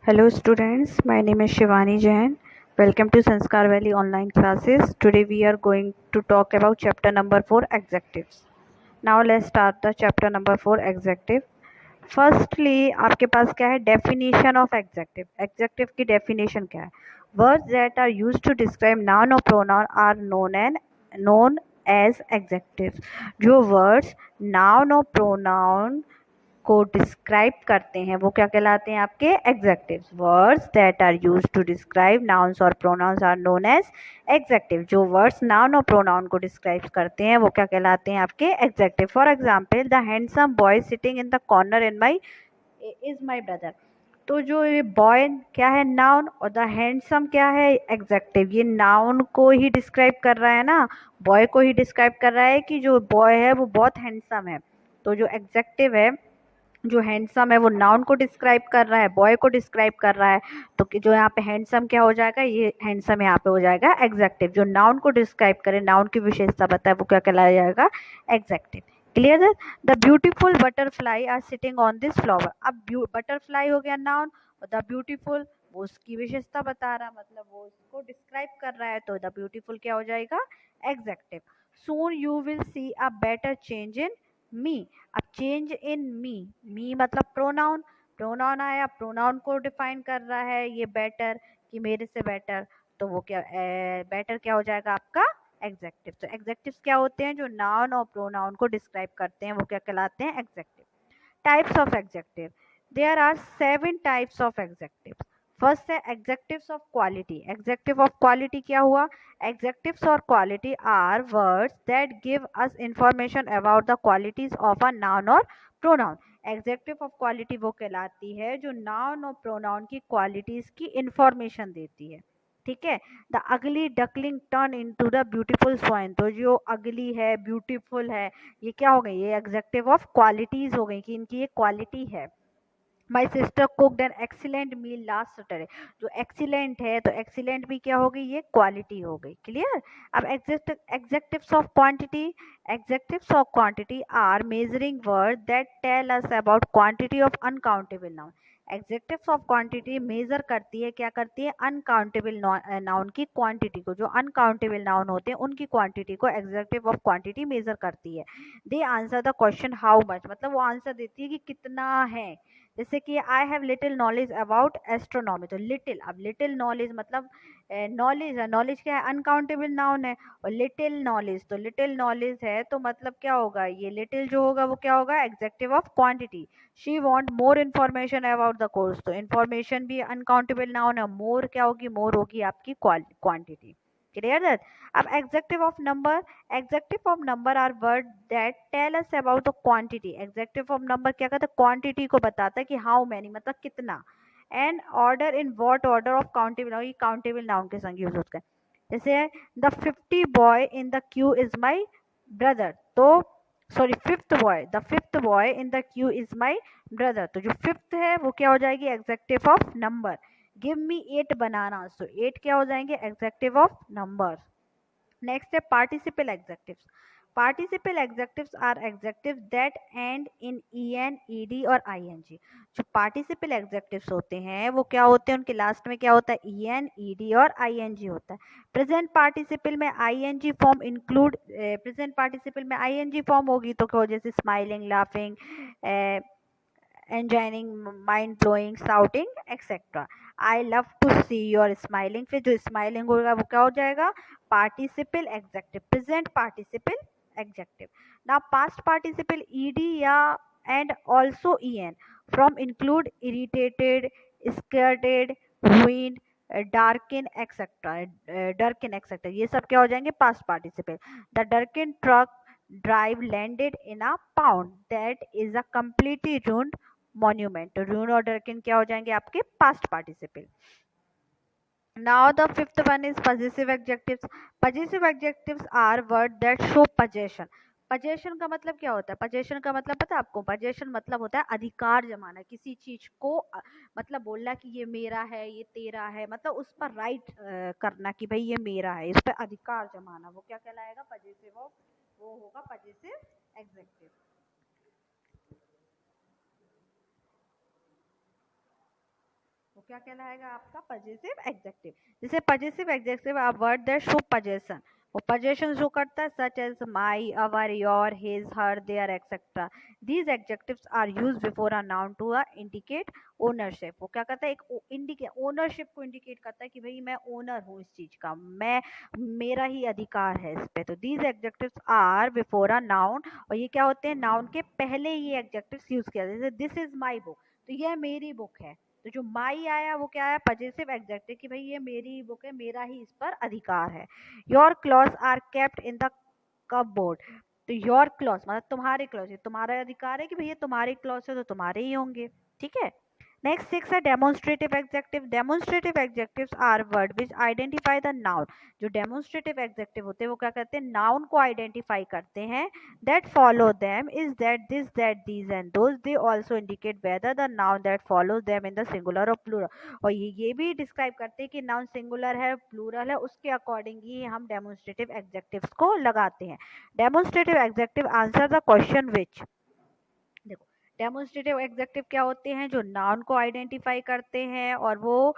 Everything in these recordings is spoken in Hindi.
Hello students, my name is Shivani Jain. Welcome to Sanskar Valley online classes. Today we are going to talk about chapter number 4 adjectives. Now let's start the chapter number 4 adjective. Firstly आपके पास क्या है definition of adjective. Adjective की definition क्या है? Words that are used to describe noun or pronoun are known as adjectives. जो words noun और pronoun को डिस्क्राइब करते हैं वो क्या कहलाते हैं आपके adjectives. Words that are used to describe nouns और pronouns are known as adjective. जो वर्ड्स नाउन और प्रोनाउन को डिस्क्राइब करते हैं वो क्या कहलाते हैं आपके adjective. For example the handsome boy sitting in the corner is my brother. तो जो ये बॉय क्या है नाउन और द हैंडसम क्या है एग्जेक्टिव. ये नाउन को ही डिस्क्राइब कर रहा है ना, बॉय को ही डिस्क्राइब कर रहा है कि जो बॉय है वो बहुत हैंडसम है. तो जो एग्जेक्टिव है जो हैंडसम है वो नाउन को डिस्क्राइब कर रहा है, बॉय को डिस्क्राइब कर रहा है. तो जो यहाँ पे हैंडसम क्या हो जाएगा, ये हैंडसम यहाँ पे हो जाएगा एग्जेक्टिव. जो नाउन को डिस्क्राइब करे, नाउन की विशेषता बताए वो क्या कहलाया जाएगा एग्जेक्टिव. क्लियर है. The beautiful butterfly are sitting on this flower. अब बटरफ्लाई हो गया नाउन और द ब्यूटीफुल वो उसकी विशेषता बता रहा, मतलब वो उसको डिस्क्राइब कर रहा है. तो द ब्यूटीफुल क्या हो जाएगा adjective. Soon you will see a better change in me. अब चेंज इन मी मतलब प्रोनाउन. प्रोनाउन आया, प्रोनाउन को डिफाइन कर रहा है ये बेटर कि मेरे से बेटर. तो वो क्या बेटर क्या हो जाएगा आपका एग्जेक्टिव. तो एग्जेक्टिव्स क्या होते हैं जो नाउन और प्रोनाउन को डिस्क्राइब करते हैं वो क्या कहलाते हैं adjective. Types of adjective. There are 7 types of adjective. First है adjectives of quality. Adjective of quality क्या हुआ, एग्जेक्टिव्स और quality are words that give us information about the qualities of a noun और प्रोनाउन. एग्जेक्टिव ऑफ क्वालिटी वो कहलाती है जो नाउन और प्रोनाउन की क्वालिटीज की इंफॉर्मेशन देती है. ठीक है. The ugly duckling turn into the beautiful swine. तो जो अगली है ब्यूटीफुल है ये क्या हो गई, ये एग्जेक्टिव ऑफ क्वालिटीज हो गई कि इनकी ये क्वालिटी है. My sister cooked an excellent meal last Saturday. जो एक्सीलेंट है तो एक्सीलेंट भी क्या हो गई, ये क्वालिटी हो गई. क्लियर. अब adjectives of quantity. Adjectives of quantity are measuring word that tell us about quantity of uncountable noun. Adjectives of quantity measure करती है, क्या करती है, अनकाउंटेबल नाउन की क्वांटिटी को. जो अनकाउंटेबल नाउन होते हैं उनकी क्वांटिटी को एग्जेक्टिव ऑफ क्वांटिटी मेजर करती है. They answer the question how much, मतलब वो आंसर देती है कि कितना है. जैसे कि I have little knowledge about astronomy. तो लिटिल, अब लिटिल नॉलेज मतलब नॉलेज है. नॉलेज क्या है, अनकाउंटेबल नाउन है. और लिटिल नॉलेज, तो लिटिल नॉलेज है तो मतलब क्या होगा, ये लिटिल जो होगा वो क्या होगा adjective of quantity. She want more information about the course. तो इन्फॉर्मेशन भी अनकाउंटेबल नाउन है. मोर क्या होगी, मोर होगी आपकी क्वांटिटी. Clear that. अब adjective of number. Adjective of number are word that tell us about the quantity. Adjective of number क्या कहता है, क्वांटिटी को बताता है कि हाउ मैनी मतलब कितना. And order in what order of countable noun. ये काउंटेबल नाउन के संग यूज होता है. जैसे the 50 boy in the queue is my brother. तो sorry fifth boy in the queue is my brother. तो जो फिफ्थ है वो क्या हो जाएगी adjective of number. Give me 8 banana. So 8 क्या हो जाएंगे एग्जेक्टिव ऑफ नंबर. नेक्स्ट है participle adjectives. Participle adjectives are एग्जेक्टिव्स that end in en, ed और ing. जो पार्टिसिपल एग्जेक्टिव्स होते हैं वो क्या होते हैं, उनके लास्ट में क्या होता है en, ed और ing होता है. प्रेजेंट पार्टिसिपल में ing form include, present participle में ing फॉर्म होगी तो क्या हो, जैसे smiling, laughing, enjoying, mind blowing, shouting, etc. I love to see your smiling. फिर जो स्माइलिंग होगा वो क्या हो जाएगा participle adjective, present participle adjective. Now past participle ed या and also en from include irritated, skirted, ruined, darken et cetera. ये सब क्या हो जाएंगे past participle. The darken truck drive landed in a pound that is a completely ruined monument. तो ruin और darken क्या हो जाएंगे आपके past participle. Now the fifth one is possessive adjectives. Possessive adjectives are words that show possession. possession का मतलब क्या होता है, possession का मतलब पता है आपको, possession मतलब होता है अधिकार जमाना किसी चीज को, मतलब बोलना कि ये मेरा है, ये तेरा है, मतलब उस पर राइट करना कि भाई ये मेरा है, इस पर अधिकार जमाना, वो क्या कहलाएगा possessive ऑफ, वो होगा possessive adjective. वो क्या कहलाएगा आपका पजेसिव एग्जेक्टिव। जैसे possessive adjective a word that show possession, वो पजेशन शो करता है, such as my, our, your, his, her, their et cetera. These adjectives are used before a noun to indicate ownership. वो क्या करता है, एक इंडिकेट ओनरशिप को इंडिकेट करता है कि भाई मैं ओनर हूँ इस चीज का, मैं मेरा ही अधिकार है इस पे। तो these adjectives are before a noun, और ये क्या होते हैं, नाउन के पहले ये एग्जेक्टिव्स यूज किया जाता है। जैसे दिस इज माई बुक, तो यह मेरी बुक है। तो जो माई आया वो क्या है, पजेसिव एग्जेक्टिव, कि भाई ये मेरी बुक है, मेरा ही इस पर अधिकार है। Your clothes are kept in the cupboard, तो योर क्लॉथ्स मतलब तुम्हारे क्लॉथ्स, ये तुम्हारा अधिकार है कि भैया तुम्हारे क्लॉथ्स है तो तुम्हारे ही होंगे, ठीक है। नेक्स्ट 6 है demonstrative adjective. Demonstrative adjectives are word which identify the noun. जो डेमोन्स्ट्रेटिव एग्जेक्टिव होते हैं वो क्या करते हैं, नाउन को आइडेंटिफाई करते हैं। That follow them is that, this, that, these and those. They also indicate whether the noun that follows them in the singular और प्लूरल। और ये भी डिस्क्राइब करते हैं कि नाउन सिंगुलर है प्लूरल है, उसके अकॉर्डिंग ही हम डेमोन्स्ट्रेटिव एग्जेक्टिव्स को लगाते हैं। Demonstrative executive answer the question which. देखो डेमोन्स्ट्रेटिव एग्जेक्टिव क्या होते हैं, जो नाउन को आइडेंटिफाई करते हैं, और वो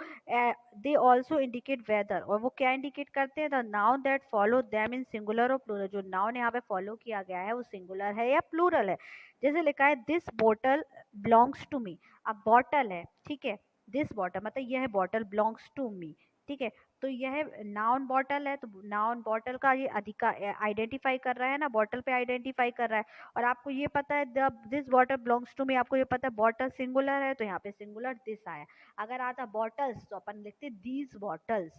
दे ऑल्सो इंडिकेट वेदर, और वो क्या इंडिकेट करते हैं, the noun that follow them in singular और प्लूरल। जो नाउन यहाँ पे फॉलो किया गया है वो सिंगुलर है या प्लूरल है। जैसे लिखा है this bottle belongs to me, अब बॉटल है, ठीक है, दिस बॉटल मतलब यह बॉटल बिलोंग्स टू मी, ठीक है। तो यह नाउन बॉटल है, तो नाउन बॉटल का ये अधिकार आइडेंटिफाई कर रहा है ना, बॉटल पे आइडेंटिफाई कर रहा है। और आपको ये पता है this bottle belongs to me, आपको ये पता है बॉटल सिंगुलर है, तो यहाँ पे सिंगुलर दिस आया। अगर आता बॉटल्स तो अपन लिखते दीज बॉटल्स।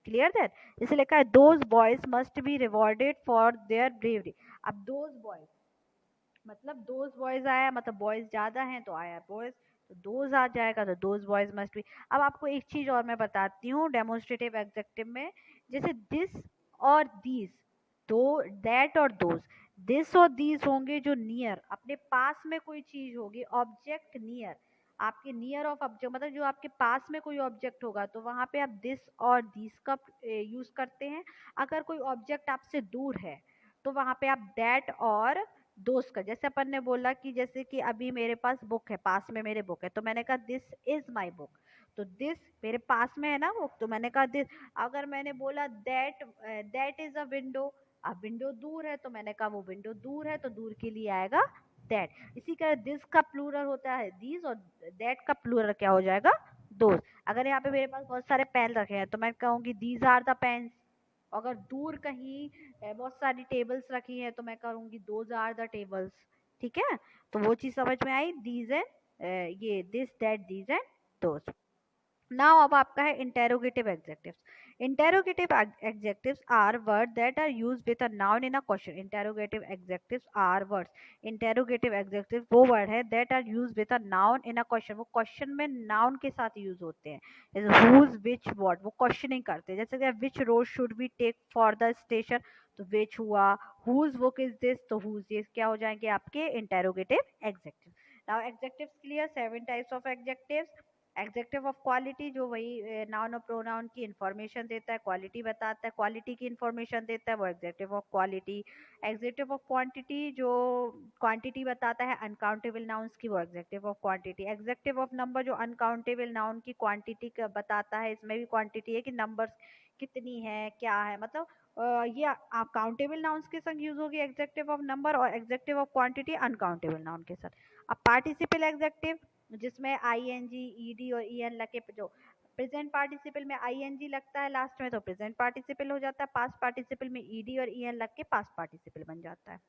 Clear that. जैसे लिखा है those boys must be rewarded for their bravery, अब दोज बॉयज मतलब दोज बॉयज आया, मतलब बॉयज ज्यादा हैं तो आया बॉयज, तो दोज आ जाएगा, तो दोज बॉयज मस्ट बी। अब आपको एक चीज और मैं बताती हूँ डेमोन्स्ट्रेटिव एग्जेक्टिव में, जैसे दिस और दीज, दो, दैट और दोज, दिस और दीज होंगे जो नियर, अपने पास में कोई चीज होगी, ऑब्जेक्ट नियर, आपके नियर ऑफ ऑब्जेक्ट मतलब जो आपके पास में कोई ऑब्जेक्ट होगा, तो वहां पे आप दिस और दीज का यूज करते हैं। अगर कोई ऑब्जेक्ट आपसे दूर है तो वहां पे आप दैट और दोस्त का, जैसे अपन ने बोला कि जैसे कि अभी मेरे पास बुक है, पास में मेरे बुक है, तो मैंने कहा दिस इज माई बुक, तो दिस मेरे पास में है ना बुक, तो मैंने कहा दिस। अगर मैंने बोला दैट इज अ विंडो, अब विंडो दूर है तो मैंने कहा वो विंडो दूर है, तो दूर के लिए आएगा दैट। इसी का दिस का प्लूरल होता है दीज, और दैट का प्लूरल क्या हो जाएगा, दोस्त। अगर यहाँ पे मेरे पास बहुत सारे पेन रखे हैं तो मैं कहूंगी दीज आर द पेन्स। अगर दूर कहीं बहुत सारी टेबल्स रखी हैं तो मैं करूंगी दोज आर द टेबल्स, ठीक है। तो वो चीज समझ में आई, दीज एंड ये this that these and those. Now अब आपका है interrogative adjectives. Interrogative adjectives are word that are used with a noun in a question. Interrogative adjectives are words, interrogative adjective वो वर्ड है that are used with a noun in a question, वो क्वेश्चन में नाउन के साथ यूज होते हैं। जैसे हुज, विच, व्हाट, वो क्वेश्चनिंग करते हैं। जैसे कि विच road should we take for the station, तो विच हुआ, हुज बुक इज दिस, तो हुज, ये क्या हो जाएंगे आपके interrogative adjective. Now adjectives clear, 7 types of adjectives. Adjective of quality, जो वही नाउन और प्रोनाउन की इंफॉर्मेशन देता है, क्वालिटी बताता है, क्वालिटी की इंफॉर्मेशन देता है, वो executive of quality. Adjective of quantity, जो क्वांटिटी बताता है अनकाउंटेबल नाउन्स की, वो executive of quantity. Adjective of number, जो अनकाउंटेबल नाउन की क्वांटिटी बताता है, इसमें भी क्वांटिटी है कि नंबर्स कितनी है, क्या है, मतलब ये काउंटेबल नाउन्स के संग यूज होगी एग्जेक्टिव ऑफ नंबर, और executive of quantity uncountable noun के साथ। अब पार्टिसिपल एग्जेक्टिव, जिसमें I N G, E D और ई एन लगे, जो प्रेजेंट पार्टिसिपल में आई एन जी लगता है लास्ट में तो प्रेजेंट पार्टिसिपल हो जाता है, पास्ट पार्टिसिपल में ई डी और ई एन लग के पास्ट पार्टिसिपल बन जाता है।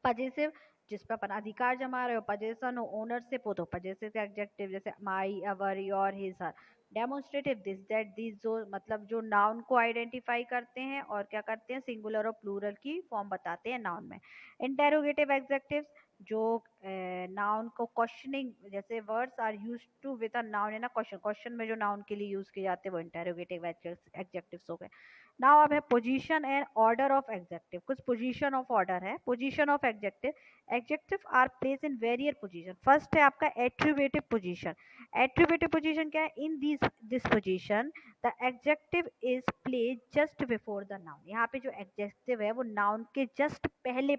पजेसिव, जिस पर अपन अधिकार जमा रहे हो, पजेशन हो, ओनरशिप हो, तो पजेसिव एग्जेक्टिव, जैसे my, our, your, his, her. Demonstrative, this, that, these, जो मतलब जो नाउन को आइडेंटिफाई करते हैं और क्या करते हैं, सिंगुलर और प्लूरल की फॉर्म बताते हैं नाउन में। इंटेरोगेटिव एग्जेक्टिव, जो नाउन को क्वेश्चनिंग, जैसे words are used to with a noun in a question, question में जो नाउन के लिए यूज किए जाते हैं वो इंटेरोगेटिव एग्जेक्टिव्स हो गए। नाउ अब है position and order of adjective. कुछ पोजीशन ऑफ ऑर्डर है। Position of adjective, adjective are place in various position. First है आपका एट्रीब्यूटिव पोजीशन। एट्रीब्यूटिव पोजीशन क्या है, in this position the adjective is place just before the noun. यहाँ पे जो एग्जेक्टिव है वो नाउन के जस्ट पहले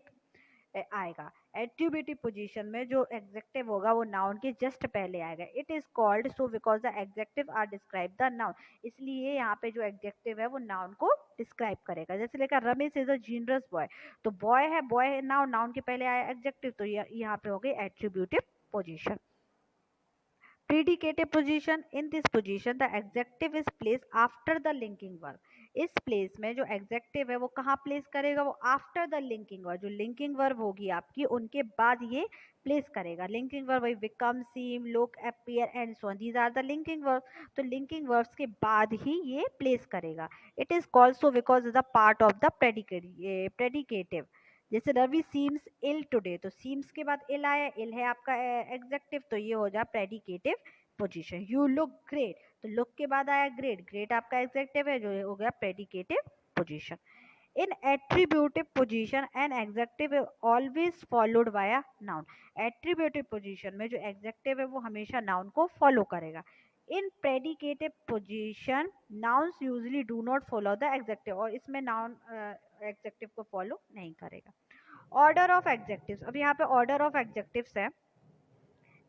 आएगा। एट्रीब्यूटिव पोजीशन में जो एग्जेक्टिव होगा वो नाउन के जस्ट पहले आएगा। It is called so because the adjective are describe the noun, इसलिए यहाँ पे जो एग्जेक्टिव है वो नाउन को डिस्क्राइब करेगा। जैसे लेकर Ramesh is a genius boy, तो बॉय है, बॉय है नाउन, नाउन के पहले आया एग्जेक्टिव, तो यहाँ पे हो गई attributive position. Predicative position, in this position the adjective is placed after the linking verb, इस प्लेस में जो एग्जेक्टिव है वो कहाँ प्लेस करेगा, वो आफ्टर द लिंकिंग वर्ब, जो लिंकिंग वर्ब होगी आपकी उनके बाद ये प्लेस करेगा। लिंकिंग वर्ब वही become, seem, look, appear and so on, these are the linking verb, तो लिंकिंग वर्ब्स के बाद ही ये प्लेस करेगा। It is called so because the part of the predicative. जैसे रवि सीम्स इल टुडे, तो सीम्स के बाद इल आया, इल है आपका एग्जेक्टिव, तो ये हो जाए predicative position. You look great, तो लुक के बाद आया ग्रेट, ग्रेट आपका एग्जेक्टिव है, जो हो गया predicative position. In attributive position an adjective always followed by a noun, attributive position में जो एग्जेक्टिव है वो हमेशा नाउन को फॉलो करेगा। In predicative position nouns usually do not follow the adjective, और इसमें नाउन एग्जेक्टिव को फॉलो नहीं करेगा। ऑर्डर ऑफ एग्जेक्टिव्स, अब यहाँ पे ऑर्डर ऑफ एग्जेक्टिव्स है।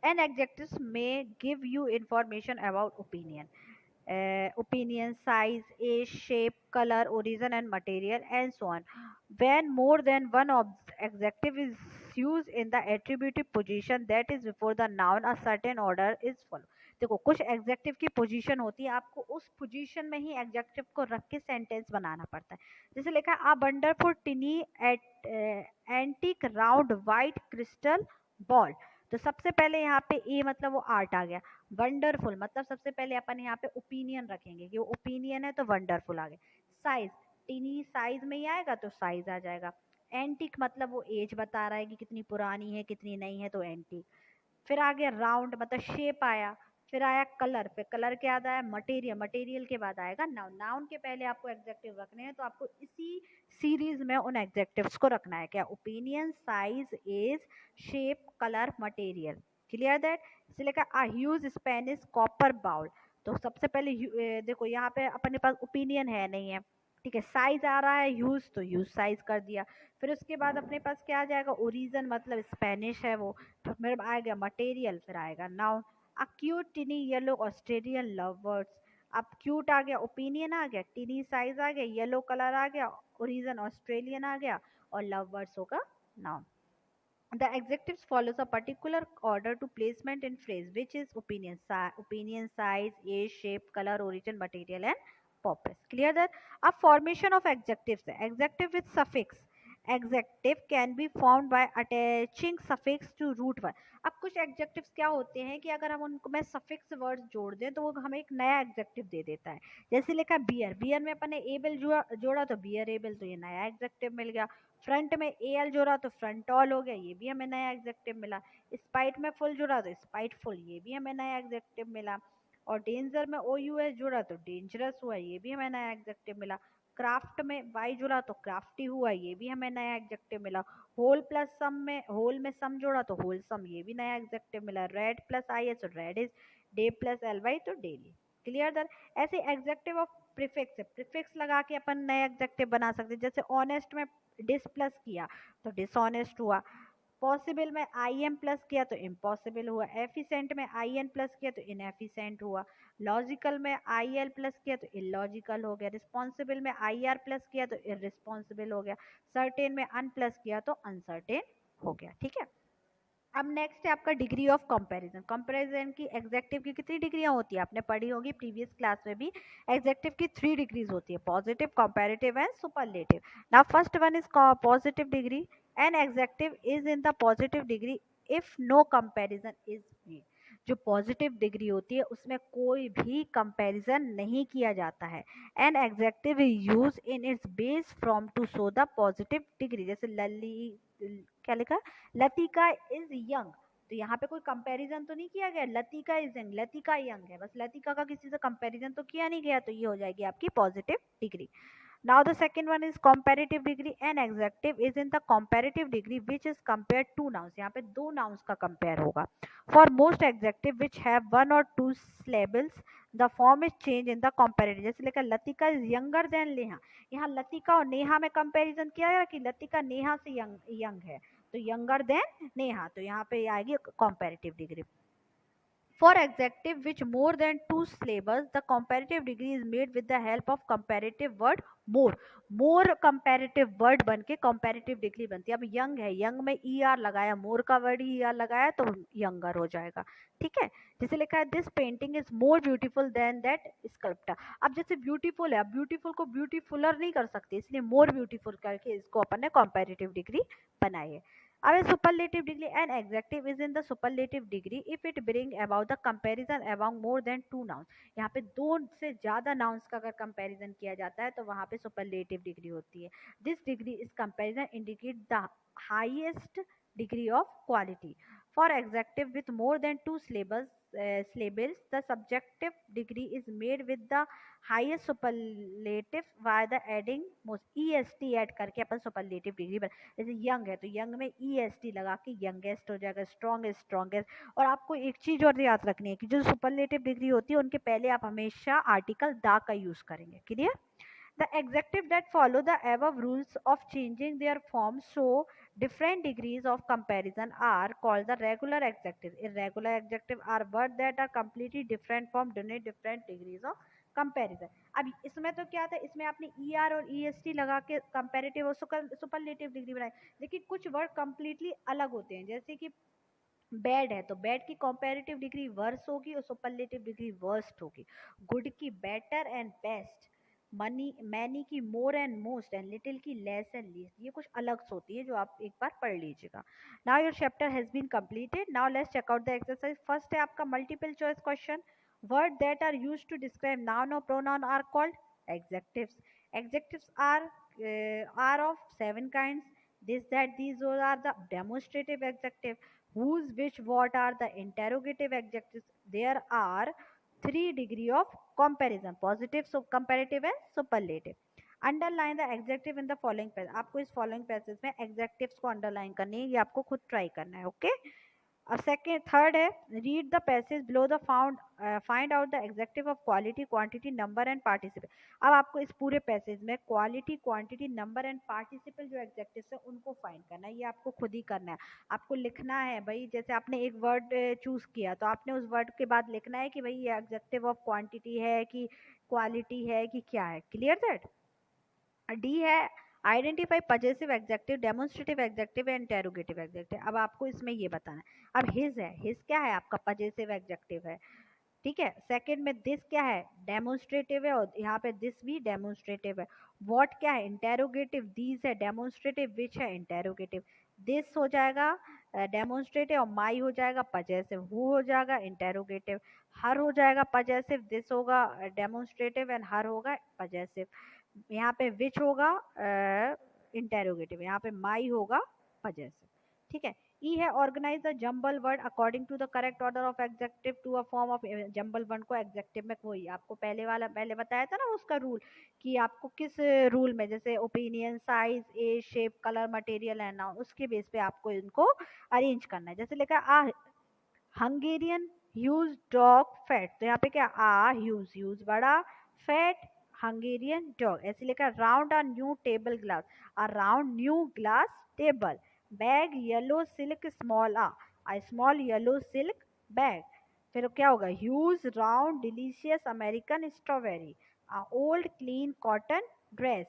एन एग्जेक्टिव्स में give you information about opinion, opinion, size, age, shape, color, origin and material and so on. When more than one adjective is used in the attributive position that is before the noun, a certain order is followed. देखो कुछ एग्जेक्टिव की पोजीशन होती है, आपको उस पोजीशन में ही एग्जेक्टिव को रख के सेंटेंस बनाना पड़ता है। जैसे लिखा है a wonderful टिनी antique round white crystal ball, तो सबसे पहले यहाँ पे ए मतलब वो आर्ट आ गया, वंडरफुल मतलब सबसे पहले अपन यहाँ पे ओपिनियन रखेंगे कि वो ओपिनियन है, तो वंडरफुल आ गया। साइज, टीनी साइज में ही आएगा तो साइज आ जाएगा। एंटिक मतलब वो एज बता रहा है कि कितनी पुरानी है कितनी नई है, तो एंटिक। फिर आ गया राउंड मतलब शेप आया, फिर आया कलर, फिर कलर के बाद आया मटेरियल, मटेरियल के बाद आएगा नाउन, नाउन के पहले आपको एग्जेक्टिव रखने हैं, तो आपको इसी सीरीज में उन एग्जेक्टिव्स को रखना है। क्या, opinion, size, age, shape, colour, material. Clear that. इसलिए लिखा a huge Spanish copper bowl, तो सबसे पहले देखो यहाँ पे अपने पास ओपिनियन है नहीं है, ठीक है, साइज आ रहा है ह्यूज, तो ह्यूज साइज कर दिया। फिर उसके बाद अपने पास क्या आ जाएगा, ओरिजन मतलब स्पेनिश है वो, तो मेरे आएगा मटेरियल, फिर आएगा noun. A cute टिनी yellow Australian lovers, अब क्यूट आ गया, ओपिनियन आ गया, टिनी साइज आ गया, येलो कलर आ गया, ओरिजन ऑस्ट्रेलियन आ गया, और लवर्स होगा noun. The adjectives follows a particular order to placement in phrase, which is opinion, opinion, size, age, shape, color, origin, material, and purpose. Clear that? A formation of adjectives. Adjective with suffix. Adjective can be formed by attaching suffix to root word. अब कुछ एग्जेक्टिव्स क्या होते हैं कि अगर हम उनको में सफिक्स वर्ड जोड़ दें तो वो हमें एक नया एग्जेक्टिव दे देता है। जैसे लिखा बियर, बियर में अपन ने एबल जोड़ा तो बियर एबल, तो ये नया एग्जेक्टिव मिल गया। फ्रंट में एल जोड़ा तो फ्रंट ऑल हो गया, ये भी हमें नया एग्जेक्टिव मिला। स्पाइट में फुल जोड़ा तो स्पाइट फुल, ये भी हमें नया एग्जेक्टिव मिला। और डेंजर में ओ यू एस जोड़ा तो डेंजरस हुआ, ये भी हमें नया एग्जेक्टिव मिला। क्राफ्ट में वाई जोड़ा तो क्राफ्टी हुआ, ये भी हमें नया एग्जेक्टिव मिला। होल प्लस सम में, होल में सम जोड़ा तो होल सम, ये भी नया एग्जेक्टिव मिला। रेड प्लस आई एस तो red is, day plus L Y तो डेली। क्लियर दर। ऐसे एग्जेक्टिव ऑफ प्रीफिक्स है, प्रीफिक्स लगा के अपन नया एग्जेक्टिव बना सकते हैं। जैसे ऑनेस्ट में डिस प्लस किया तो डिसऑनेस्ट हुआ। पॉसिबल में आई एम प्लस किया तो इम्पॉसिबल हुआ। एफिसेंट में आई एन प्लस किया तो इनएफिसेंट हुआ। लॉजिकल में आई एल प्लस किया तो इलॉजिकल हो गया। रिस्पॉन्सिबल में आई आर प्लस किया तो इररिस्पॉन्सिबल हो गया। सर्टेन में अन प्लस किया तो अनसर्टेन हो गया। ठीक है, अब नेक्स्ट है आपका डिग्री ऑफ कंपैरिजन। कंपैरिजन की एग्जेक्टिव की कितनी डिग्रियां होती है, आपने पढ़ी होगी प्रीवियस क्लास में भी। एग्जेक्टिव की 3 डिग्रीज होती है, positive, comparative and superlative. Now first one is positive degree. An adjective is in the positive degree if no comparison is made. जो पॉजिटिव डिग्री होती है उसमें कोई भी कंपैरिजन नहीं किया जाता है। An adjective is use in its base from to show the positive degree. जैसे लली, क्या लिखा, लतिका इज यंग, तो यहाँ पे कोई कंपैरिजन तो नहीं किया गया, Latika is young, Latika young है, बस लतिका का किसी से कंपैरिजन तो किया नहीं गया, तो ये हो जाएगी आपकी positive degree. Now the second one is comparative degree. An adjective is in the comparative degree which is compared to nouns. यहाँ पे 2 nouns का compare होगा. For most adjective which have 1 or 2 syllables, the form is changed in the comparative. जैसे लिखा Latika is younger than Neha, यहाँ लतिका और नेहा में कंपैरिजन किया है कि लतिका नेहा से यंग है, तो यंगर देन नेहा, तो यहाँ पे आएगी comparative degree. For adjective which more than two syllables, the comparative degree is made with the help of comparative word more. More comparative word बन के comparative degree बनती है। अब young है, young में er लगाया, more का word ही er लगाया तो younger हो जाएगा। ठीक है, जैसे लिखा है this painting is more beautiful than that sculptor। अब जैसे beautiful है, अब beautiful को beautifuler नहीं कर सकते, इसलिए more beautiful करके इसको अपन ने comparative degree बनाई है। अब superlative degree, an adjective is in the superlative degree if it bring about the comparison among more than two nouns। यहाँ पे दो से ज्यादा nouns का अगर comparison किया जाता है तो वहाँ पे superlative degree होती है। This degree is comparison indicate the highest degree of quality. For adjective with more than two syllables, the subjective degree is made with the highest superlative by the adding most est add करके अपन superlative degree बना। जैसे यंग है तो यंग में est लगा के यंगेस्ट हो जाएगा, स्ट्रॉन्गेस्ट स्ट्रॉन्गेस्ट। और आपको एक चीज और याद रखनी है कि जो सुपरलेटिव डिग्री होती है उनके पहले आप हमेशा आर्टिकल दा का यूज करेंगे। Clear? The adjective that follow the above rules of changing their form so different degrees of comparison are called the regular adjective. Irregular adjective are words that are completely different from different degrees of comparison. अब इसमें तो क्या था, इसमें आपने ई आर और ई एस टी लगा के कंपेरेटिव और सुपरलेटिव डिग्री बनाई, लेकिन कुछ वर्ड कंप्लीटली अलग होते हैं। जैसे कि बैड है तो बैड की कंपेरेटिव डिग्री वर्स होगी और सुपरलेटिव डिग्री वर्स्ट होगी। गुड की better and best, money many की more and most and little की लेस एंड लीस्ट। ये कुछ अलग होती है जो आप एक बार पढ़ लीजिएगा। Now your chapter has been completed. Now let's check out the exercise. First है आपका multiple choice question. Word that are used to describe noun और pronoun are called adjectives. Adjectives are of 7 kinds. This, that, these, those are the demonstrative adjective. Whose, which, what are the interrogative adjectives. There are 3 degree of comparison: positive, comparative and superlative. Underline the adjective in the following passage। आपको इस following passage में adjectives को underline करनी है, ये आपको खुद try करना है। ओके, और सेकेंड थर्ड है read the passage below the find out the adjective of quality, quantity, number and participle. अब आपको इस पूरे पैसेज में quality, quantity, number and participle जो एग्जेक्टिव्स है उनको फाइंड करना है। ये आपको खुद ही करना है। आपको लिखना है भाई, जैसे आपने एक वर्ड चूज किया तो आपने उस वर्ड के बाद लिखना है कि भाई ये एग्जेक्टिव ऑफ क्वांटिटी है कि क्वालिटी है कि क्या है। Clear that? डी है identify possessive executive, demonstrative executive and interrogative executive. अब आपको इसमें ये बताना है। अब हिज है, हिज क्या है आपका पजेसिव एग्जेक्टिव है। ठीक है, सेकंड में दिस क्या है डेमोन्स्ट्रेटिव है और यहाँ पे दिस भी डेमोन्स्ट्रेटिव है। व्हाट क्या है इंटेरोगेटिव, दीज है डेमोन्स्ट्रेटिव, विच है इंटेरोगेटिव। दिस हो जाएगा डेमोन्स्ट्रेटिव और माई हो जाएगा पजेसिव, हु हो जाएगा इंटेरोगेटिव, हर हो जाएगा पजेसिव, दिस होगा डेमोन्स्ट्रेटिव एंड हर होगा पजेसिव। यहाँ पे विच होगा इंटेरोगेटिव, यहाँ पे माई होगा पजेसिव। ठीक है, ई है organise the jumble word according to the correct order of adjective to a form of jumble word को एग्जेक्टिव में। वही आपको पहले बताया था ना उसका रूल, कि आपको किस रूल में, जैसे opinion, size, age, shape, colour, material and noun, उसके बेस पे आपको इनको अरेंज करना है। जैसे लिखा a Hungarian huge dog fat, तो यहाँ पे क्या आ ह्यूज बड़ा, फैट हंगेरियन डॉग। ऐसे लिखा round a new table glass, a round new glass table. Bag yellow silk small, a small yellow silk bag. फिर क्या होगा huge round delicious American strawberry, a old clean cotton dress,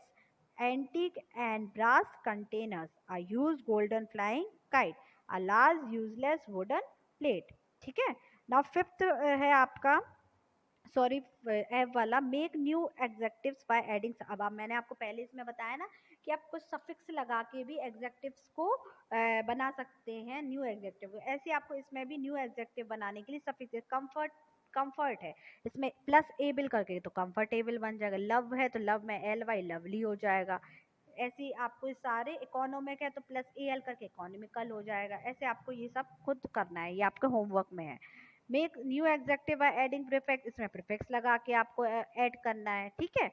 antique and brass containers, a huge golden flying kite, a large useless wooden plate. ठीक है, नाउ फिफ्थ है आपका सॉरी एफ वाला make new adjectives by adding. अब मैंने आपको पहले इसमें बताया ना कि आप कुछ सफिक्स लगा के भी एग्जेक्टिव्स को बना सकते हैं न्यू एग्जेक्टिव। ऐसे आपको इसमें भी न्यू एग्जेक्टिव बनाने के लिए सफिक्स, कंफर्ट, कंफर्ट है इसमें प्लस एबल करके तो कंफर्टेबल बन जाएगा। लव है तो लव में एल वाई लवली हो जाएगा। ऐसे ही आपको सारे इकोनॉमिक है तो प्लस ए एल करके इकोनॉमिकल हो जाएगा। ऐसे आपको ये सब खुद करना है, ये आपके होमवर्क में है। Make new executive by adding prefix, इसमें प्रीफिक्स लगा के आपको ऐड करना है। ठीक है,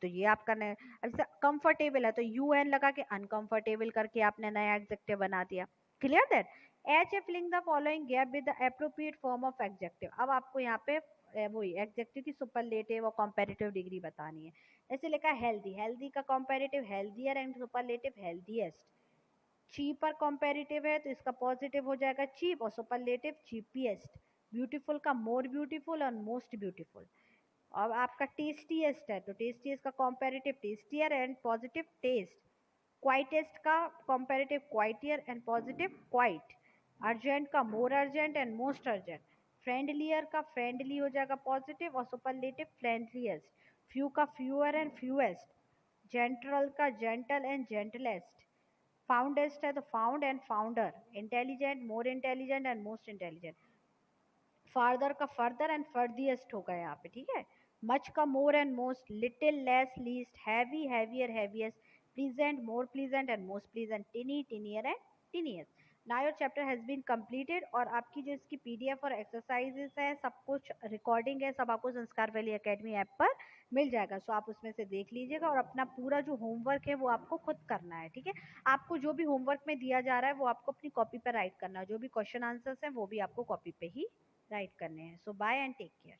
तो ये आप करना है। अब जैसे कंफर्टेबल है तो यू एन लगा के अनकंफर्टेबल करके आपने नया एग्जेक्टिव बना दिया। Clear that? H A filling the following gap with the appropriate form of adjective. अब आपको यहाँ पे वही एग्जेक्टिव की सुपरलेटिव और कंपैरेटिव डिग्री बतानी है। ऐसे लिखा है हेल्दी, हेल्दी का comparative healthier and superlative healthiest. Cheaper comparative है तो इसका पॉजिटिव हो जाएगा चीप, और सुपरलेटिव चीपीएस्ट। ब्यूटीफुल का मोर ब्यूटीफुल और मोस्ट ब्यूटीफुल। अब आपका टेस्टीएस्ट है तो टेस्टीएस्ट का comparative tastier and positive taste. Quietest का comparative quieter and positive quiet. Urgent का more urgent and most urgent. Friendlier का फ्रेंडली हो जाएगा पॉजिटिव और सुपरलेटिव फ्रेंडलीएस्ट। फ्यू का फ्यूअर एंड फ्यूएस्ट। जेंटल का जेंटल एंड जेंटलेस्ट। फाउंडेस्ट है तो fond and fonder. Intelligent more intelligent and most intelligent. Farther का फर्दर एंड फर्दिएस्ट होगा यहाँ पे, ठीक है। मच का more and most. Little less least. Heavy heavier heaviest. Pleasant more pleasant and most pleasant. Tiny tinier and tiniest. Now your chapter has been completed, और आपकी जो इसकी पीडीएफ और एक्सरसाइजेस है, सब कुछ रिकॉर्डिंग है, सब आपको संस्कार वैली एकेडमी ऐप पर मिल जाएगा। सो आप उसमें से देख लीजिएगा, और अपना पूरा जो होमवर्क है वो आपको खुद करना है, ठीक है। आपको जो भी होमवर्क में दिया जा रहा है वो आपको अपनी कॉपी पर राइट करना है। जो भी क्वेश्चन आंसर्स हैं वो भी आपको कॉपी पे ही राइट करने हैं। सो बाय एंड टेक केयर।